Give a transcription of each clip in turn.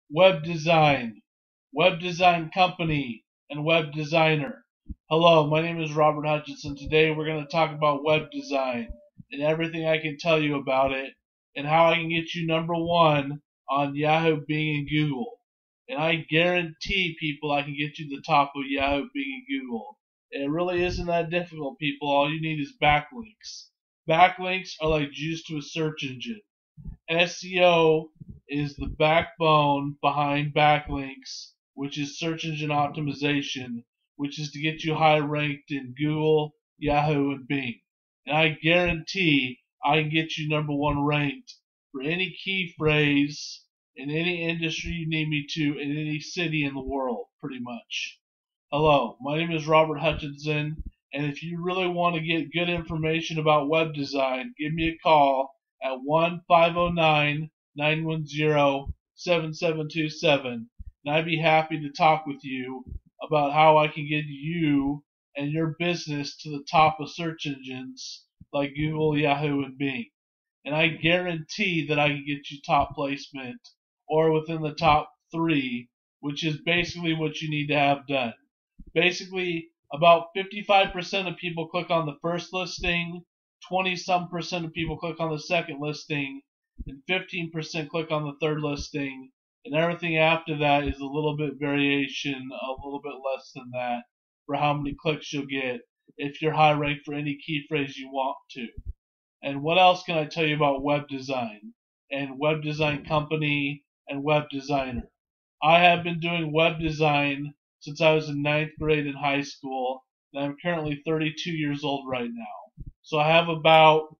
web design, web design company, and web designer. Hello, my name is Robert Hutchinson. Today we're going to talk about web design and everything I can tell you about it and how I can get you #1 on Yahoo, Bing, and Google. And I guarantee people I can get you the top of Yahoo, Bing, and Google. It really isn't that difficult, people. All you need is backlinks. Backlinks are like juice to a search engine. SEO is the backbone behind backlinks, which is search engine optimization, which is to get you high ranked in Google, Yahoo, and Bing. And I guarantee I can get you #1 ranked for any key phrase in any industry you need me to in any city in the world, pretty much. Hello, my name is Robert Hutchinson, and if you really want to get good information about web design, give me a call at 1-509-910-7727, and I'd be happy to talk with you about how I can get you and your business to the top of search engines like Google, Yahoo, and Bing. And I guarantee that I can get you top placement or within the top 3, which is basically what you need to have done. Basically, about 55% of people click on the first listing, 20-some% of people click on the second listing, and 15% click on the third listing, and everything after that is a little bit variation, a little bit less than that, for how many clicks you'll get if you're high ranked for any key phrase you want to. And what else can I tell you about web design, and web design company, and web designer? I have been doing web design since I was in 9th grade in high school, and I'm currently 32 years old right now. So I have about,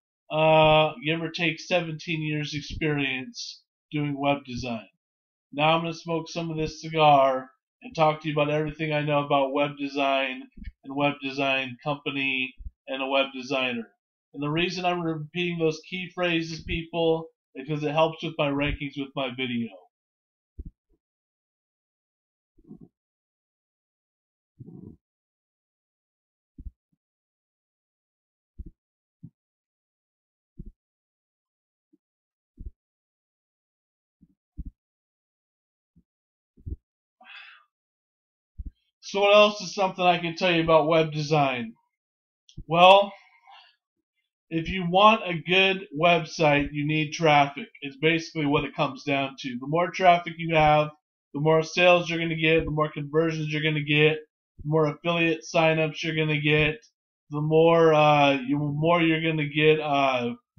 give or take, 17 years experience doing web design. Now I'm going to smoke some of this cigar and talk to you about everything I know about web design and web design company and a web designer. And the reason I'm repeating those key phrases, people, is because it helps with my rankings with my video. So what else is something I can tell you about web design? Well, if you want a good website, you need traffic. It's basically what it comes down to. The more traffic you have, the more sales you're going to get, the more conversions you're going to get, the more affiliate signups you're going to get, the more you're going to get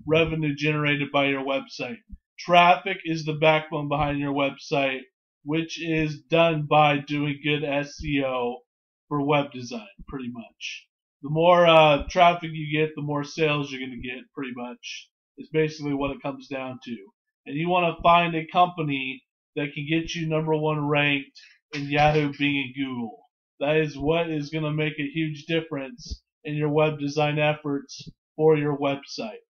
revenue generated by your website. Traffic is the backbone behind your website, which is done by doing good SEO for web design, pretty much. The more traffic you get, the more sales you're going to get, pretty much. It's basically what it comes down to. And you want to find a company that can get you #1 ranked in Yahoo, Bing, and Google. That is what is going to make a huge difference in your web design efforts for your website.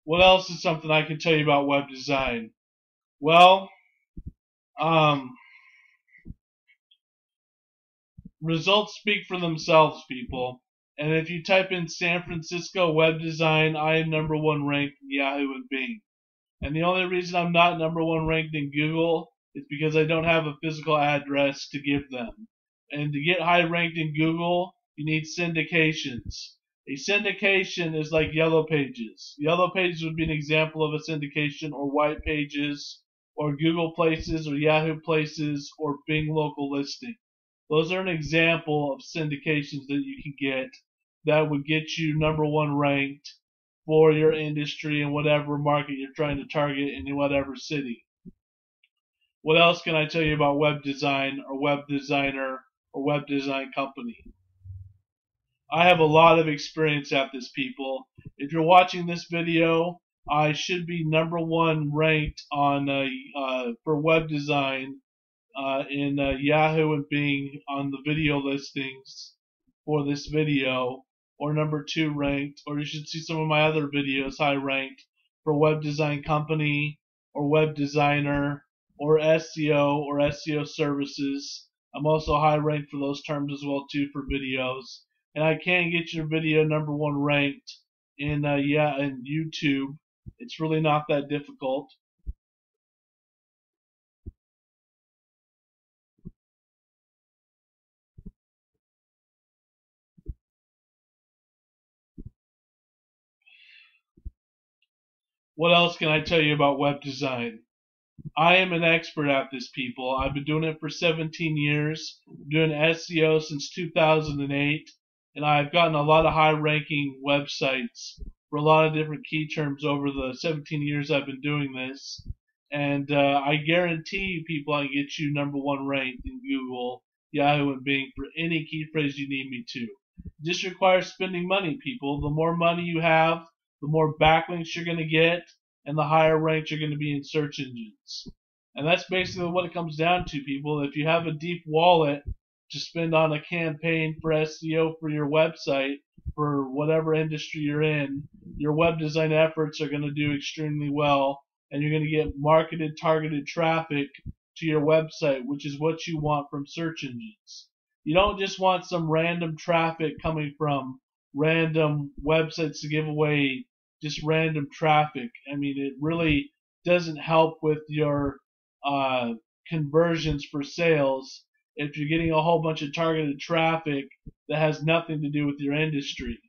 What else is something I can tell you about web design? Well, results speak for themselves, people. And if you type in San Francisco web design, I am #1 ranked in Yahoo and Bing. And the only reason I'm not #1 ranked in Google is because I don't have a physical address to give them. And to get high ranked in Google, you need syndications. A syndication is like Yellow Pages. Yellow Pages would be an example of a syndication, or White Pages, or Google Places, or Yahoo Places, or Bing Local Listing. Those are an example of syndications that you can get that would get you #1 ranked for your industry in whatever market you're trying to target in whatever city. What else can I tell you about web design, or web designer, or web design company? I have a lot of experience at this, people. If you're watching this video, I should be #1 ranked on for web design in Yahoo and Bing on the video listings for this video, or number 2 ranked, or you should see some of my other videos high ranked for Web Design Company or Web Designer or SEO or SEO Services. I'm also high ranked for those terms as well too for videos, and I can get your video number 1 ranked in in YouTube. It's really not that difficult. What else can I tell you about web design? I am an expert at this, people. I've been doing it for 17 years, doing SEO since 2008, and I've gotten a lot of high-ranking websites for a lot of different key terms over the 17 years I've been doing this. And I guarantee you, people, I can get you number 1 ranked in Google, Yahoo, and Bing for any key phrase you need me to. It just requires spending money, people. The more money you have, the more backlinks you're going to get, and the higher ranked you're going to be in search engines. And that's basically what it comes down to, people. If you have a deep wallet to spend on a campaign for SEO for your website, for whatever industry you're in, your web design efforts are going to do extremely well, and you're going to get marketed, targeted traffic to your website, which is what you want from search engines. You don't just want some random traffic coming from random websites to give away just random traffic. I mean, it really doesn't help with your conversions for sales if you're getting a whole bunch of targeted traffic that has nothing to do with your industry.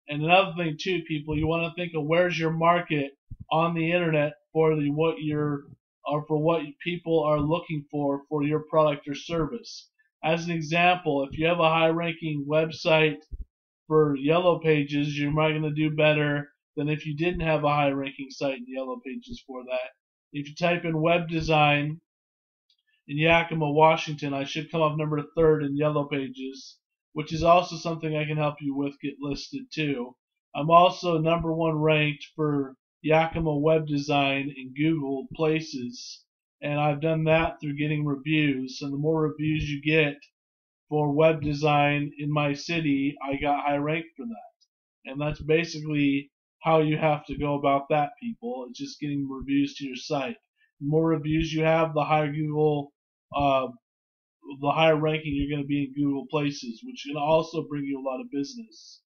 And another thing too, people, you want to think of where's your market on the internet for what people are looking for your product or service. As an example, if you have a high-ranking website for Yellow Pages, you're probably going to do better than if you didn't have a high-ranking site in Yellow Pages for that. If you type in web design in Yakima, Washington, I should come up number 3rd in Yellow Pages, which is also something I can help you with get listed too. I'm also number 1 ranked for Yakima web design in Google Places, and I've done that through getting reviews. And the more reviews you get for web design in my city, I got high ranked for that. And that's basically how you have to go about that, people. It's just getting reviews to your site. The more reviews you have, the higher the higher ranking you're going to be in Google Places, which can also bring you a lot of business.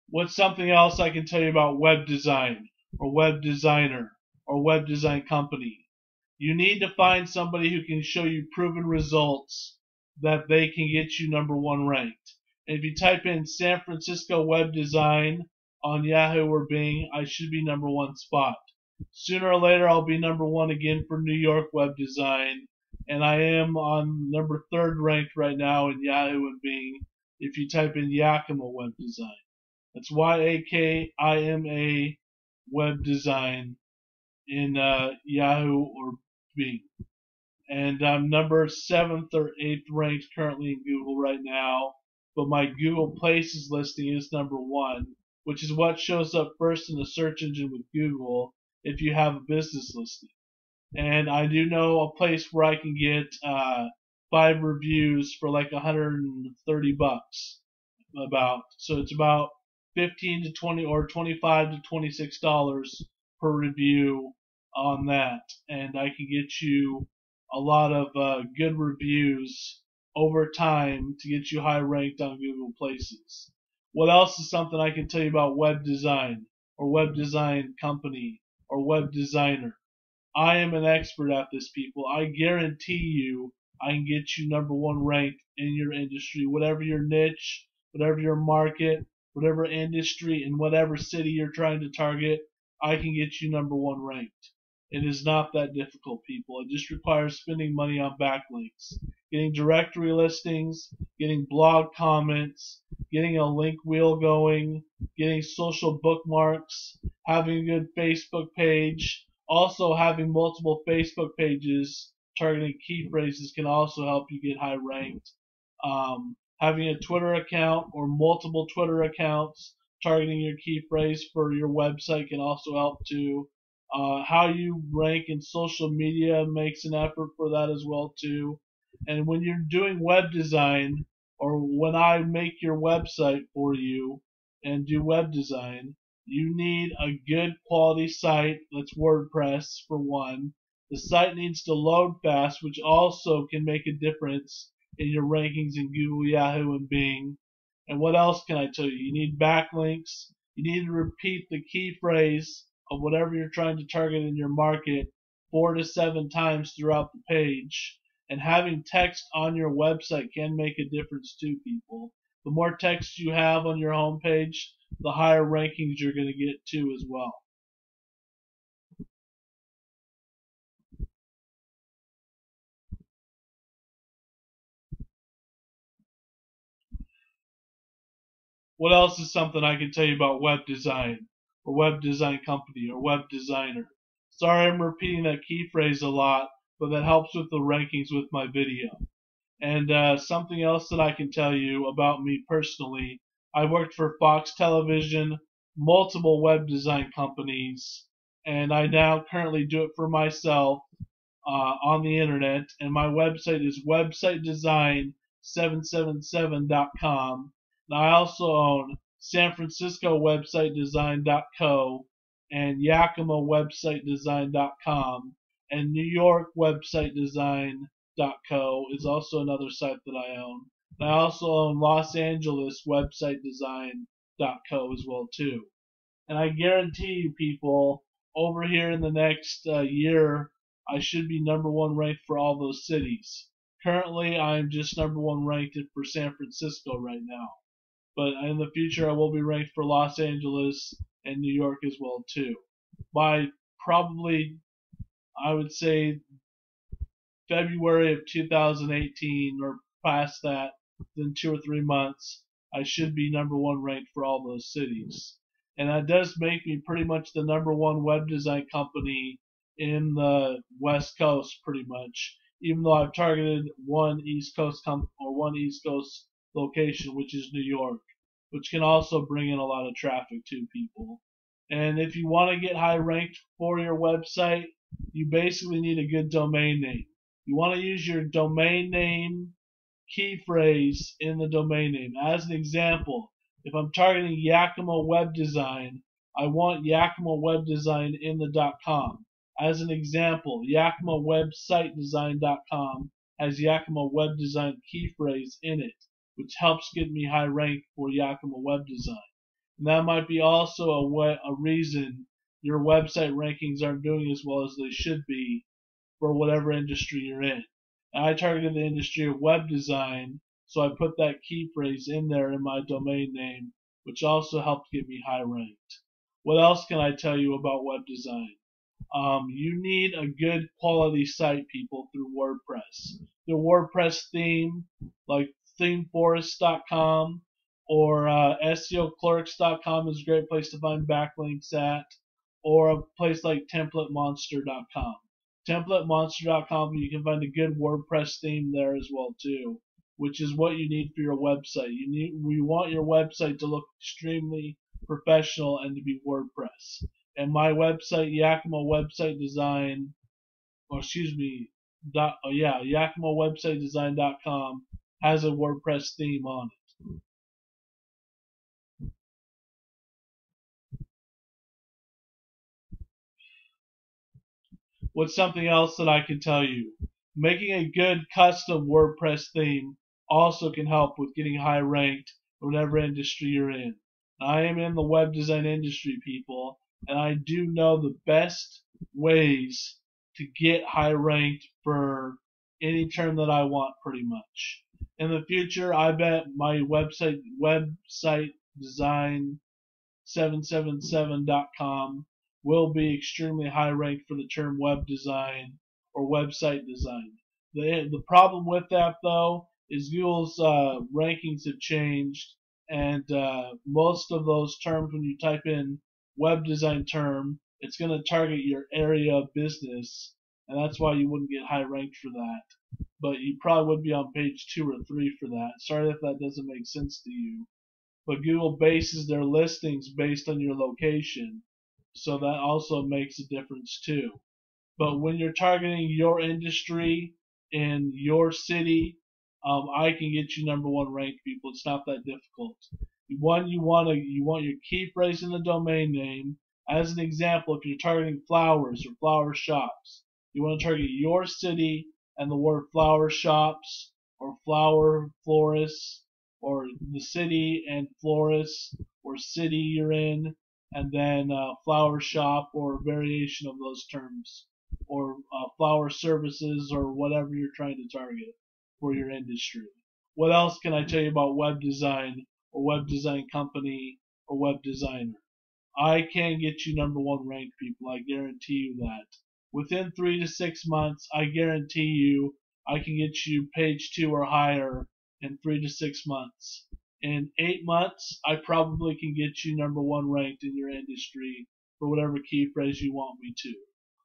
What's something else I can tell you about web design or web designer or web design company? You need to find somebody who can show you proven results that they can get you number 1 ranked. And if you type in San Francisco web design on Yahoo or Bing, I should be number 1 spot. Sooner or later, I'll be number 1 again for New York web design, and I am on number 3rd ranked right now in Yahoo and Bing if you type in Yakima web design. That's YAKIMA web design in Yahoo or Bing. And I'm number 7th or 8th ranked currently in Google right now, but my Google Places listing is number 1, which is what shows up first in the search engine with Google if you have a business listing. And I do know a place where I can get 5 reviews for like $130 about. So it's about 15 to 20 or 25 to $26 per review on that, and I can get you a lot of good reviews over time to get you high ranked on Google Places. What else is something I can tell you about web design or web design company or web designer? I am an expert at this, people. I guarantee you I can get you number 1 ranked in your industry, whatever your niche, whatever your market, whatever industry, in whatever city you're trying to target, I can get you number 1 ranked. It is not that difficult, people. It just requires spending money on backlinks, getting directory listings, getting blog comments, getting a link wheel going, getting social bookmarks, having a good Facebook page. Also, having multiple Facebook pages targeting key phrases can also help you get high ranked. Having a Twitter account or multiple Twitter accounts targeting your key phrase for your website can also help too. How you rank in social media makes an effort for that as well too. And when you're doing web design, or when I make your website for you and do web design, you need a good quality site that's WordPress for one. The site needs to load fast, which also can make a difference in your rankings in Google, Yahoo, and Bing. And what else can I tell you? You need backlinks. You need to repeat the key phrase of whatever you're trying to target in your market 4 to 7 times throughout the page. And having text on your website can make a difference too, people. The more text you have on your homepage, the higher rankings you're going to get too as well. What else is something I can tell you about web design, or web design company, or web designer? Sorry I'm repeating that key phrase a lot, but that helps with the rankings with my video. And something else that I can tell you about me personally, I worked for Fox Television, multiple web design companies, and I now currently do it for myself on the internet. And my website is websitedesign777.com. And I also own San Francisco Website Design.co and Yakima Website Design.com, and New York Website Design.co is also another site that I own. And I also own Los Angeles Website Design.co as well too. And I guarantee you, people, over here in the next year, I should be #1 ranked for all those cities. Currently, I'm just #1 ranked for San Francisco right now. But in the future, I will be ranked for Los Angeles and New York as well too. By probably, I would say, February of 2018 or past that, in 2 or 3 months, I should be #1 ranked for all those cities. And that does make me pretty much the #1 web design company in the West Coast, pretty much. Even though I've targeted one East Coast location, which is New York, which can also bring in a lot of traffic to people. And if you want to get high ranked for your website, you basically need a good domain name. You want to use your domain name key phrase in the domain name. As an example, if I'm targeting Yakima Web Design, I want Yakima Web Design in the .com. As an example, YakimaWebsiteDesign.com has Yakima Web Design key phrase in it, which helps get me high rank for Yakima Web Design. And that might be also a reason your website rankings aren't doing as well as they should be for whatever industry you're in. And I targeted the industry of web design, so I put that key phrase in there in my domain name, which also helped get me high ranked. What else can I tell you about web design? You need a good quality site, people, through WordPress. The WordPress theme, like themeforest.com or SEOclerks.com is a great place to find backlinks at, or a place like templatemonster.com. Templatemonster.com, you can find a good WordPress theme there as well too, which is what you need for your website. We want your website to look extremely professional and to be WordPress. And my website, Yakima Website Design, YakimaWebsiteDesign.com has a WordPress theme on it. What's something else that I can tell you? Making a good custom WordPress theme also can help with getting high ranked in whatever industry you're in. I am in the web design industry, people, and I do know the best ways to get high ranked for any term that I want, pretty much. In the future, I bet my website design 777.com will be extremely high ranked for the term web design or website design. The problem with that, though, is Google's rankings have changed, and most of those terms, when you type in web design term, it's going to target your area of business, and that's why you wouldn't get high ranked for that. But you probably would be on page 2 or 3 for that. Sorry if that doesn't make sense to you. but Google bases their listings based on your location, so that also makes a difference too. But when you're targeting your industry in your city, I can get you #1 ranked, people. It's not that difficult. One, you want your key phrase in the domain name. As an example, if you're targeting flowers or flower shops, you want to target your city and the word flower shops or flower florists, or the city and florist or city you're in, and then flower shop or a variation of those terms, or flower services, or whatever you're trying to target for your industry. What else can I tell you about web design or web design company or web designer? I can get you #1 ranked, people. I guarantee you that. Within 3 to 6 months, I guarantee you I can get you page 2 or higher in 3 to 6 months. In 8 months, I probably can get you #1 ranked in your industry for whatever key phrase you want me to.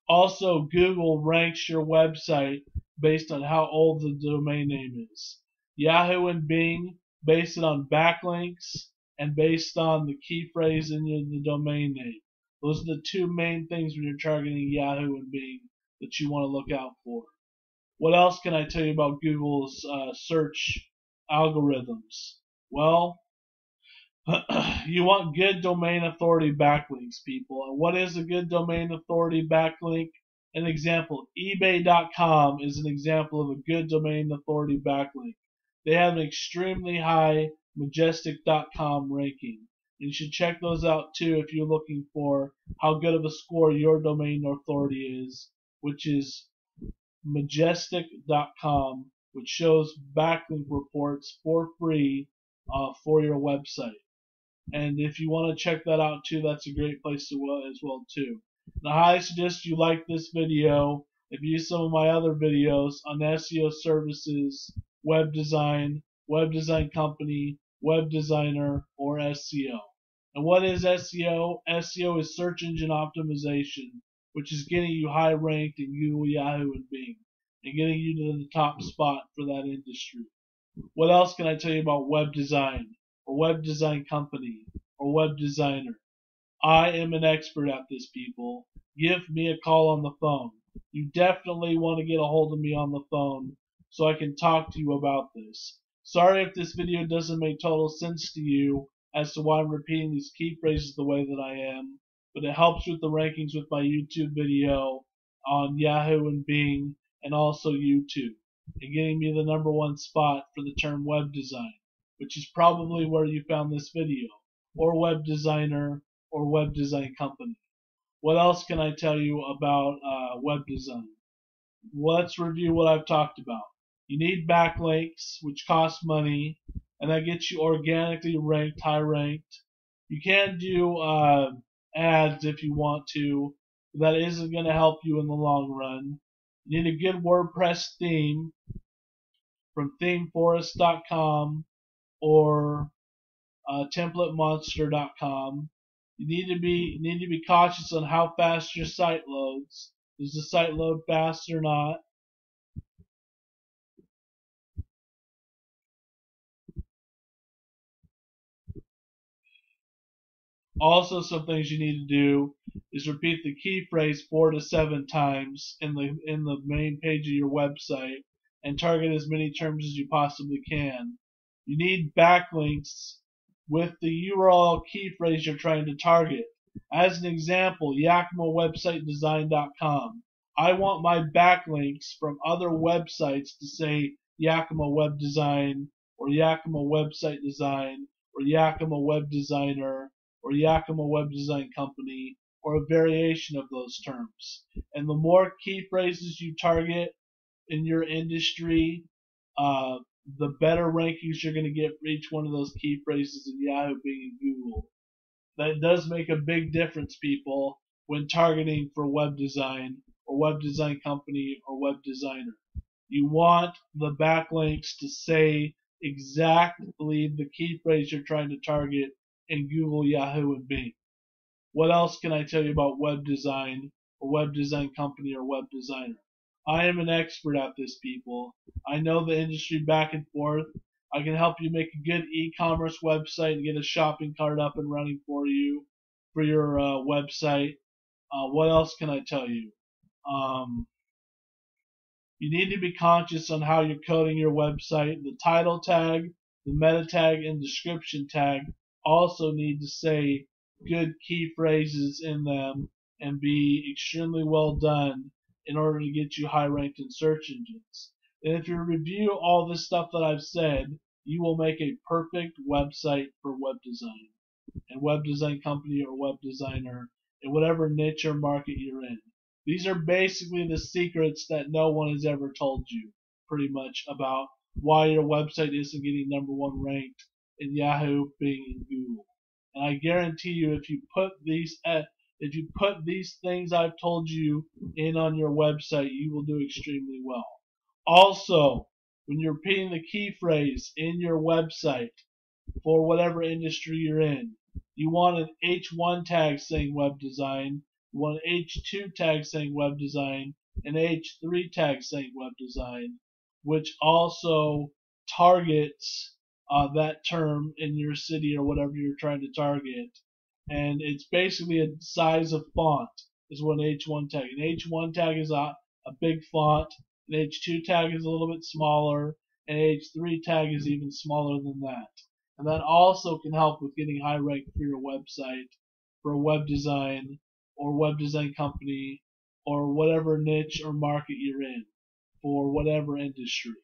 Also, Google ranks your website based on how old the domain name is. Yahoo and Bing base it on backlinks and based on the key phrase in the domain name. Those are the two main things when you're targeting Yahoo and Bing that you want to look out for. What else can I tell you about Google's search algorithms? Well, you want good domain authority backlinks, people. And what is a good domain authority backlink? An example, eBay.com is an example of a good domain authority backlink. They have an extremely high Majestic.com ranking. And you should check those out too if you're looking for how good of a score your domain authority is, which is Majestic.com, which shows backlink reports for free for your website. And if you want to check that out too, that's a great place to as well too. Now, I highly suggest you like this video. If you use some of my other videos on SEO services, web design company, web designer, or SEO. And what is SEO? SEO is search engine optimization, which is getting you high ranked in Google, Yahoo, and Bing, and getting you to the top spot for that industry. What else can I tell you about web design, or web design company, or web designer? I am an expert at this, people. Give me a call on the phone. You definitely want to get a hold of me on the phone so I can talk to you about this. Sorry if this video doesn't make total sense to you as to why I'm repeating these key phrases the way that I am, but it helps with the rankings with my YouTube video on Yahoo and Bing and also YouTube, and getting me the #1 spot for the term web design, which is probably where you found this video, or web designer, or web design company. What else can I tell you about web design? Let's review what I've talked about. You need backlinks, which cost money, and that gets you organically ranked, high ranked. You can do ads if you want to, but that isn't going to help you in the long run. You need a good WordPress theme from themeforest.com or templatemonster.com. You need to be cautious on how fast your site loads. Does the site load fast or not? Also, some things you need to do is repeat the key phrase 4 to 7 times in the main page of your website, and target as many terms as you possibly can. You need backlinks with the URL key phrase you're trying to target. As an example, YakimaWebsiteDesign.com. I want my backlinks from other websites to say Yakima Web Design, or Yakima Website Design, or Yakima Web Designer, or Yakima Web Design Company, or a variation of those terms. And the more key phrases you target in your industry, the better rankings you're going to get for each one of those key phrases in Yahoo, Bing, and Google. That does make a big difference, people, when targeting for web design, or web design company, or web designer. You want the backlinks to say exactly the key phrase you're trying to target in Google, Yahoo, and Bing. What else can I tell you about web design, or web design company, or web designer? I am an expert at this, people. I know the industry back and forth. I can help you make a good e-commerce website and get a shopping cart up and running for you for your website. What else can I tell you? You need to be conscious on how you're coding your website. The title tag, the meta tag, and description tag also need to say good key phrases in them and be extremely well done in order to get you high ranked in search engines. And if you review all this stuff that I've said, you will make a perfect website for web design and web design company or web designer in whatever niche or market you're in. These are basically the secrets that no one has ever told you, pretty much, about why your website isn't getting #1 ranked in Yahoo, Bing, and Google. And I guarantee you, if you put these things I've told you in on your website, you will do extremely well. Also, when you're repeating the key phrase in your website for whatever industry you're in, you want an H1 tag saying web design, you want an H2 tag saying web design, an H3 tag saying web design, which also targets that term in your city or whatever you're trying to target. And it's basically a size of font is what an H1 tag. An H1 tag is a big font, an H2 tag is a little bit smaller, and an H3 tag is even smaller than that. And that also can help with getting high rank for your website for a web design or web design company or whatever niche or market you're in for whatever industry.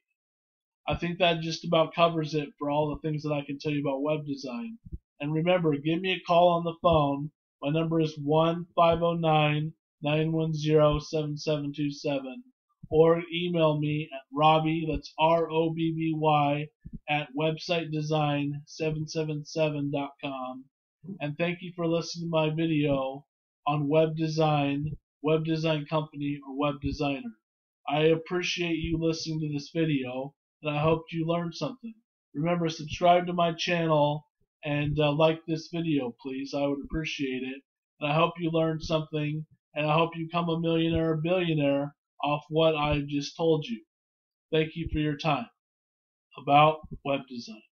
I think that just about covers it for all the things that I can tell you about web design. And remember, give me a call on the phone. My number is 1-509-910-7727, or email me at Robbie, that's ROBBY, at websitedesign777.com. And thank you for listening to my video on web design company, or web designer. I appreciate you listening to this video, and I hope you learned something. Remember, subscribe to my channel and like this video, please. I would appreciate it. And I hope you learned something, and I hope you become a millionaire or billionaire off what I just told you. Thank you for your time about web design.